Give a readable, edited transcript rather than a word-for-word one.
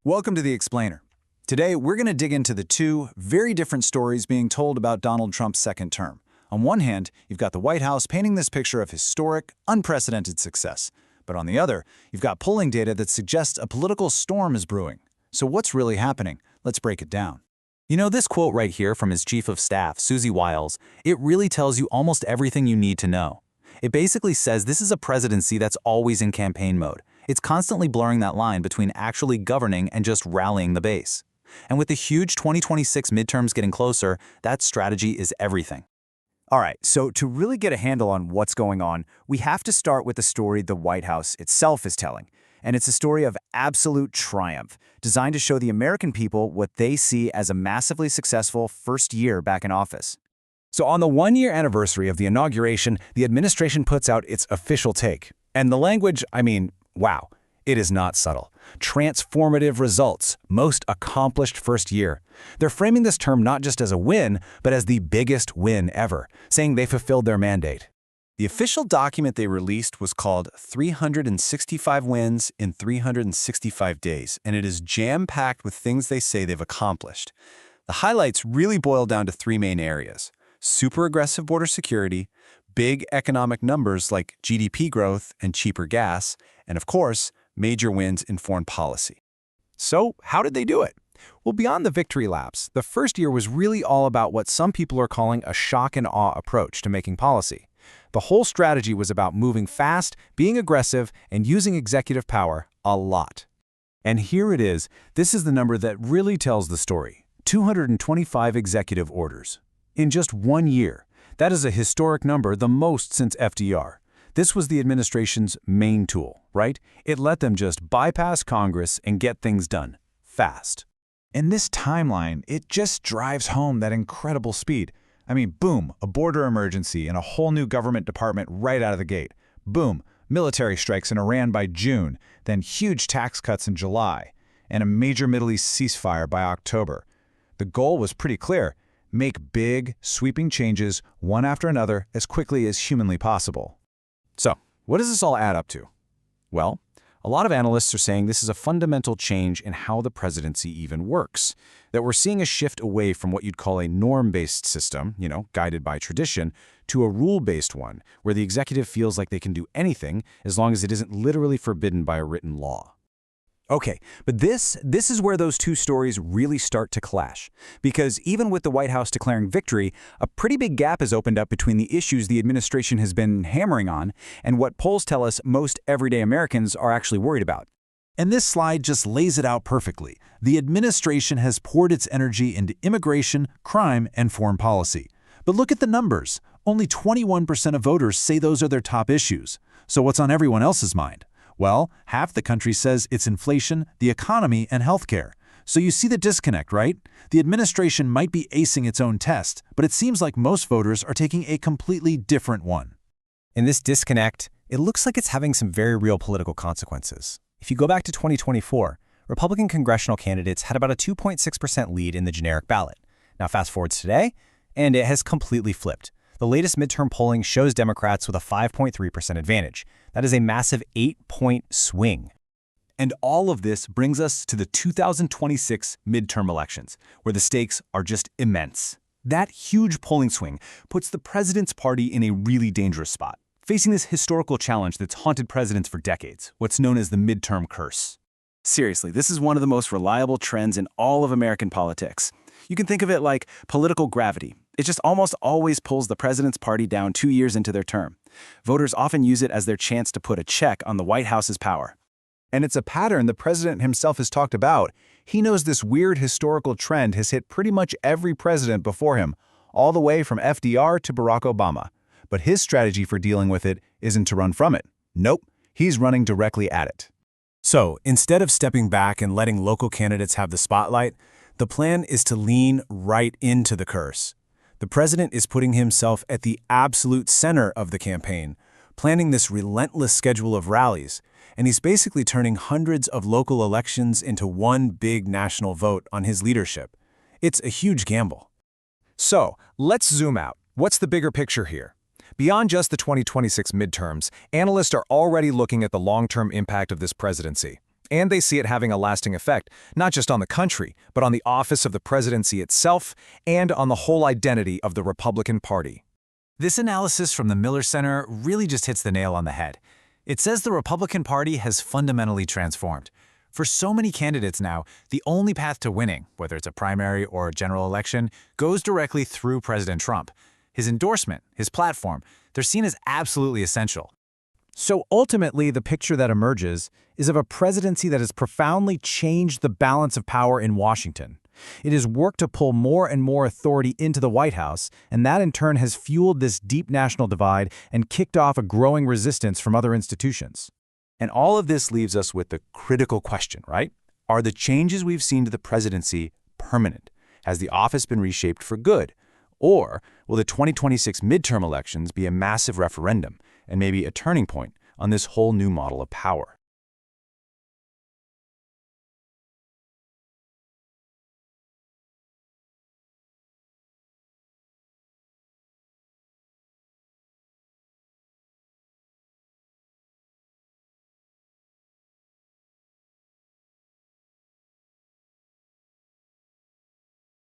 Welcome to The Explainer. Today, we're going to dig into the two very different stories being told about Donald Trump's second term. On one hand, you've got the White House painting this picture of historic, unprecedented success. But on the other, you've got polling data that suggests a political storm is brewing. So what's really happening? Let's break it down. You know, this quote right here from his chief of staff, Susie Wiles, it really tells you almost everything you need to know. It basically says this is a presidency that's always in campaign mode. It's constantly blurring that line between actually governing and just rallying the base. And with the huge 2026 midterms getting closer, that strategy is everything. All right, so to really get a handle on what's going on, we have to start with the story the White House itself is telling. And it's a story of absolute triumph, designed to show the American people what they see as a massively successful first year back in office. So on the one-year anniversary of the inauguration, the administration puts out its official take. And the language, wow, it is not subtle. Transformative results, most accomplished first year. They're framing this term not just as a win, but as the biggest win ever, saying they fulfilled their mandate. The official document they released was called 365 Wins in 365 Days, and it is jam-packed with things they say they've accomplished. The highlights really boil down to three main areas: super aggressive border security, big economic numbers like GDP growth and cheaper gas, and of course, major wins in foreign policy. So how did they do it? Well, beyond the victory laps, the first year was really all about what some people are calling a shock and awe approach to making policy. The whole strategy was about moving fast, being aggressive, and using executive power a lot. And here it is. This is the number that really tells the story: 225 executive orders. In just 1 year. That is a historic number, the most since FDR. This was the administration's main tool, right? It let them just bypass Congress and get things done, fast. And this timeline, it just drives home that incredible speed. Boom, a border emergency and a whole new government department right out of the gate. Boom, military strikes in Iran by June, then huge tax cuts in July, and a major Middle East ceasefire by October. The goal was pretty clear: make big, sweeping changes one after another as quickly as humanly possible. So, what does this all add up to? Well, a lot of analysts are saying this is a fundamental change in how the presidency even works, that we're seeing a shift away from what you'd call a norm-based system, guided by tradition, to a rule-based one, where the executive feels like they can do anything as long as it isn't literally forbidden by a written law. Okay, but this is where those two stories really start to clash. Because even with the White House declaring victory, a pretty big gap has opened up between the issues the administration has been hammering on and what polls tell us most everyday Americans are actually worried about. And this slide just lays it out perfectly. The administration has poured its energy into immigration, crime, and foreign policy. But look at the numbers. Only 21% of voters say those are their top issues. So what's on everyone else's mind? Well, half the country says it's inflation, the economy, and healthcare. So you see the disconnect, right? The administration might be acing its own test, but it seems like most voters are taking a completely different one. In this disconnect, it looks like it's having some very real political consequences. If you go back to 2024, Republican congressional candidates had about a 2.6% lead in the generic ballot. Now fast forward to today, and it has completely flipped. The latest midterm polling shows Democrats with a 5.3% advantage. That is a massive 8-point swing. And all of this brings us to the 2026 midterm elections, where the stakes are just immense. That huge polling swing puts the president's party in a really dangerous spot, facing this historical challenge that's haunted presidents for decades, what's known as the midterm curse. Seriously, this is one of the most reliable trends in all of American politics. You can think of it like political gravity. It just almost always pulls the president's party down 2 years into their term. Voters often use it as their chance to put a check on the White House's power. And it's a pattern the president himself has talked about. He knows this weird historical trend has hit pretty much every president before him, all the way from FDR to Barack Obama. But his strategy for dealing with it isn't to run from it. Nope, he's running directly at it. So, instead of stepping back and letting local candidates have the spotlight, the plan is to lean right into the curse. The president is putting himself at the absolute center of the campaign, planning this relentless schedule of rallies, and he's basically turning hundreds of local elections into one big national vote on his leadership. It's a huge gamble. So, let's zoom out. What's the bigger picture here? Beyond just the 2026 midterms, analysts are already looking at the long-term impact of this presidency. And they see it having a lasting effect, not just on the country, but on the office of the presidency itself and on the whole identity of the Republican Party. This analysis from the Miller Center really just hits the nail on the head. It says the Republican Party has fundamentally transformed. For so many candidates now, the only path to winning, whether it's a primary or a general election, goes directly through President Trump. His endorsement, his platform, they're seen as absolutely essential. So ultimately, the picture that emerges is of a presidency that has profoundly changed the balance of power in Washington. It has worked to pull more and more authority into the White House, and that in turn has fueled this deep national divide and kicked off a growing resistance from other institutions. And all of this leaves us with the critical question, right? Are the changes we've seen to the presidency permanent? Has the office been reshaped for good? Or will the 2026 midterm elections be a massive referendum and maybe a turning point on this whole new model of power?